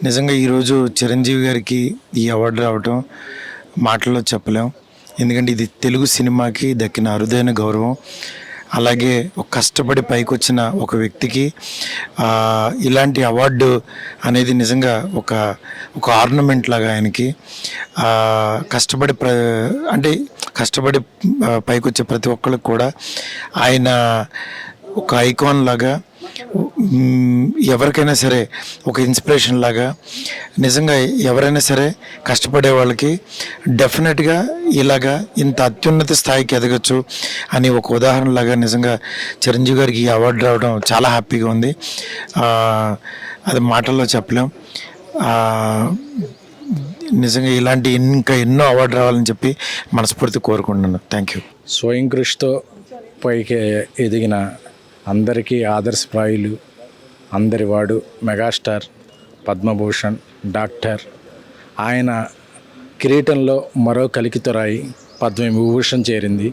నిజంగా ఈరోజు చిరంజీవి గారికి ఈ అవార్డు రావటం మాటల్లో చెప్పలేం. ఎందుకంటే ఇది తెలుగు సినిమాకి దక్కిన అరుదైన గౌరవం. అలాగే ఒక కష్టపడి పైకొచ్చిన ఒక వ్యక్తికి ఇలాంటి అవార్డు అనేది నిజంగా ఒక ఒక ఆర్నమెంట్ లాగా ఆయనకి. కష్టపడి అంటే కష్టపడి పైకొచ్చే ప్రతి ఒక్కరికి కూడా ఆయన ఒక ఐకాన్ లాగా, ఎవరికైనా సరే ఒక ఇన్స్పిరేషన్ లాగా. నిజంగా ఎవరైనా సరే కష్టపడే వాళ్ళకి డెఫినెట్గా ఇలాగా ఇంత అత్యున్నత స్థాయికి ఎదగచ్చు అని ఒక ఉదాహరణలాగా నిజంగా చిరంజీవి గారికి ఈ అవార్డు రావడం చాలా హ్యాపీగా ఉంది. అది మాటల్లో చెప్పలేం. నిజంగా ఇలాంటి ఇంకా ఎన్నో అవార్డు రావాలని చెప్పి మనస్ఫూర్తి కోరుకుంటున్నాను. Thank you. స్వయం కృషితో పైకి ఎదిగిన అందరికీ ఆదర్శప్రాయులు, అందరివాడు, మెగాస్టార్, పద్మభూషణ్, డాక్టర్. ఆయన కిరీటంలో మరో కలికితొరాయి పద్మవిభూషణ్ చేరింది.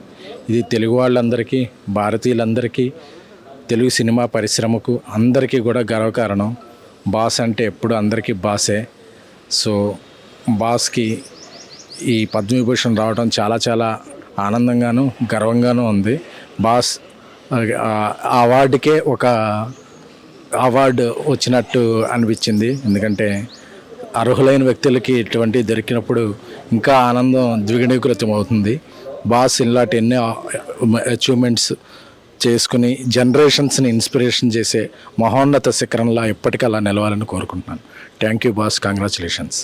ఇది తెలుగు వాళ్ళందరికీ, భారతీయులందరికీ, తెలుగు సినిమా పరిశ్రమకు అందరికీ కూడా గర్వకారణం. బాస్ అంటే ఎప్పుడు అందరికీ బాసే. సో బాస్కి ఈ పద్మవిభూషణ్ రావడం చాలా చాలా ఆనందంగాను గర్వంగానూ ఉంది. బాస్ అవార్డుకే ఒక అవార్డు వచ్చినట్టు అనిపించింది. ఎందుకంటే అర్హులైన వ్యక్తులకి ఇటువంటి దొరికినప్పుడు ఇంకా ఆనందం ద్విగుణీకృతం అవుతుంది. బాస్ ఇలాంటి ఎన్నో అచీవ్మెంట్స్ చేసుకుని జనరేషన్స్ని ఇన్స్పిరేషన్ చేసే మహోన్నత శిఖరంలో ఎప్పటికీ అలా నిలవాలని కోరుకుంటున్నాను. Thank you boss, congratulations.